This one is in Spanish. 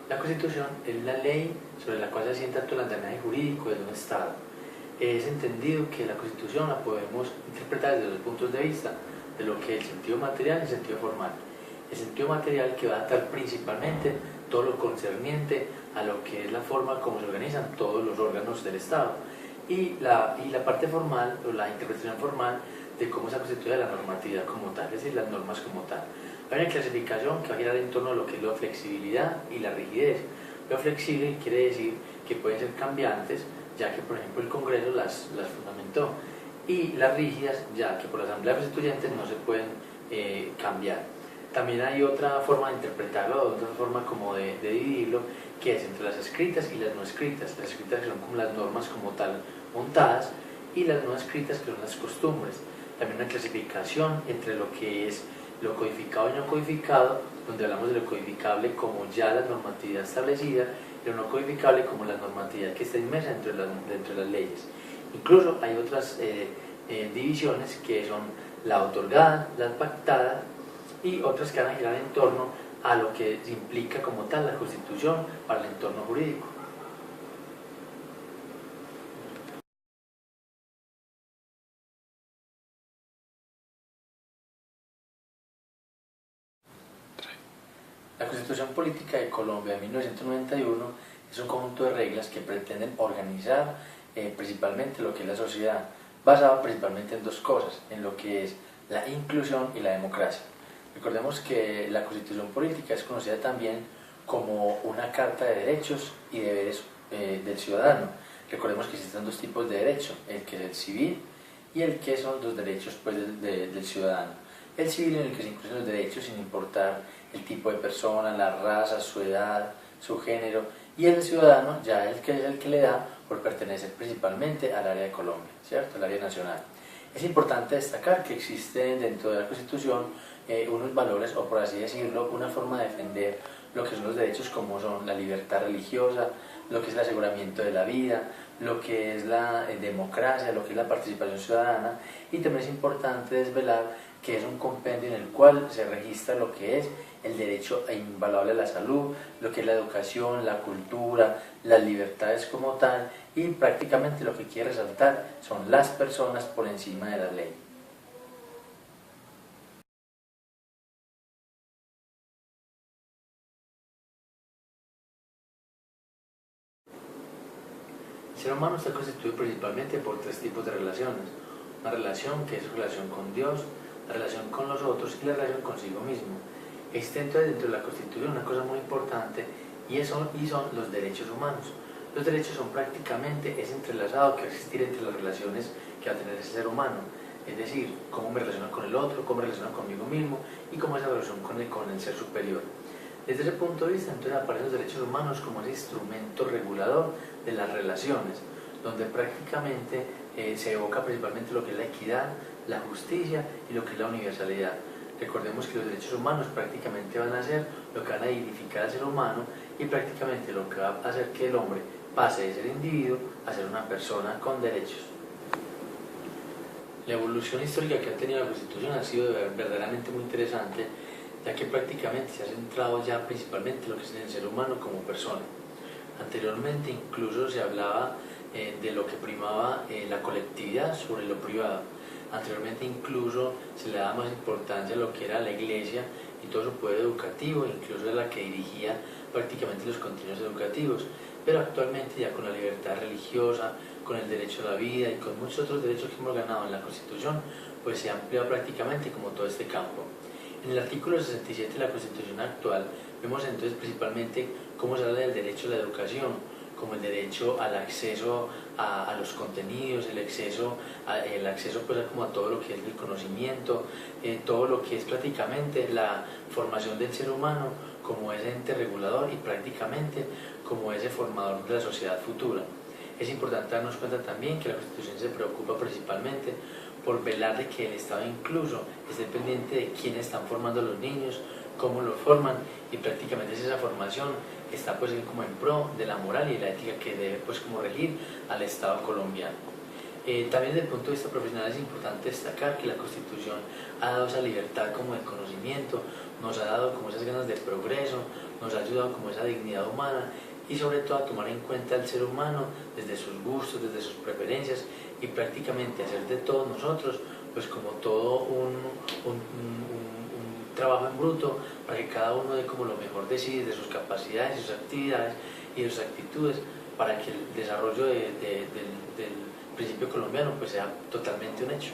La Constitución es la ley sobre la cual se asienta todo el andamiaje jurídico de un Estado. Es entendido que la Constitución la podemos interpretar desde dos puntos de vista, de lo que es el sentido material y el sentido formal. El sentido material, que va a tratar principalmente todo lo concerniente a lo que es la forma como se organizan todos los órganos del Estado, y la parte formal, o la interpretación formal, de cómo se constituye la normatividad como tal, es decir, las normas como tal. Hay una clasificación que va a girar en torno a lo que es la flexibilidad y la rigidez. Lo flexible quiere decir que pueden ser cambiantes, ya que por ejemplo el Congreso las fundamentó, y las rígidas, ya que por la Asamblea Constituyente no se pueden cambiar. También hay otra forma de interpretarlo, otra forma como de dividirlo, que es entre las escritas y las no escritas. Las escritas, que son como las normas como tal montadas, y las no escritas, que son las costumbres. También una clasificación entre lo que es lo codificado y no codificado, donde hablamos de lo codificable como ya la normatividad establecida, y lo no codificable como la normatividad que está inmersa dentro de las leyes. Incluso hay otras divisiones, que son la otorgada, la pactada, y otras que van a girar en torno a lo que implica como tal la Constitución para el entorno jurídico. La Constitución Política de Colombia de 1991 es un conjunto de reglas que pretenden organizar principalmente lo que es la sociedad, basado principalmente en dos cosas, en lo que es la inclusión y la democracia. Recordemos que la Constitución Política es conocida también como una carta de derechos y deberes del ciudadano. Recordemos que existen dos tipos de derechos, el que es el civil y el que son los derechos pues, del ciudadano. El civil, en el que se incluyen los derechos sin importar el tipo de persona, la raza, su edad, su género, y el ciudadano ya es el que le da por pertenecer principalmente al área de Colombia, ¿cierto? Al área nacional. Es importante destacar que existen dentro de la Constitución unos valores, o por así decirlo, una forma de defender lo que son los derechos, como son la libertad religiosa, lo que es el aseguramiento de la vida, lo que es la democracia, lo que es la participación ciudadana, y también es importante desvelar que es un compendio en el cual se registra lo que es el derecho invaluable a la salud, lo que es la educación, la cultura, las libertades como tal, y prácticamente lo que quiere resaltar son las personas por encima de la ley. El ser humano está constituido principalmente por tres tipos de relaciones. Una relación que es su relación con Dios, la relación con los otros y la relación consigo mismo. Existe entonces dentro de la Constitución una cosa muy importante, y son los derechos humanos. Los derechos son prácticamente ese entrelazado que va a existir entre las relaciones que va a tener ese ser humano. Es decir, cómo me relaciono con el otro, cómo me relaciono conmigo mismo y cómo esa relación con el ser superior. Desde ese punto de vista, entonces aparecen los derechos humanos como ese instrumento regulador de las relaciones, donde prácticamente se evoca principalmente lo que es la equidad, la justicia y lo que es la universalidad. Recordemos que los derechos humanos prácticamente van a ser lo que van a dignificar al ser humano, y prácticamente lo que va a hacer que el hombre pase de ser individuo a ser una persona con derechos. La evolución histórica que ha tenido la Constitución ha sido verdaderamente muy interesante, ya que prácticamente se ha centrado ya principalmente en lo que es el ser humano como persona. Anteriormente incluso se hablaba de lo que primaba la colectividad sobre lo privado. Anteriormente incluso se le daba más importancia a lo que era la iglesia y todo su poder educativo, incluso era la que dirigía prácticamente los contenidos educativos. Pero actualmente, ya con la libertad religiosa, con el derecho a la vida y con muchos otros derechos que hemos ganado en la Constitución, pues se ha ampliado prácticamente como todo este campo. En el artículo 67 de la Constitución actual vemos entonces principalmente cómo se habla del derecho a la educación, como el derecho al acceso a los contenidos, el acceso pues, como a todo lo que es el conocimiento, todo lo que es prácticamente la formación del ser humano como ese ente regulador y prácticamente como ese formador de la sociedad futura. Es importante darnos cuenta también que la Constitución se preocupa principalmente por velar de que el Estado incluso esté pendiente de quiénes están formando a los niños, cómo los forman, y prácticamente esa formación está pues como en pro de la moral y la ética que debe pues como regir al Estado colombiano. También desde el punto de vista profesional es importante destacar que la Constitución ha dado esa libertad como de conocimiento, nos ha dado como esas ganas de progreso, nos ha ayudado como esa dignidad humana y sobre todo a tomar en cuenta al ser humano desde sus gustos, desde sus preferencias y prácticamente hacer de todos nosotros pues como todo un trabajo en bruto para que cada uno dé como lo mejor de sí, de sus capacidades y sus actividades y de sus actitudes para que el desarrollo del principio colombiano pues sea totalmente un hecho.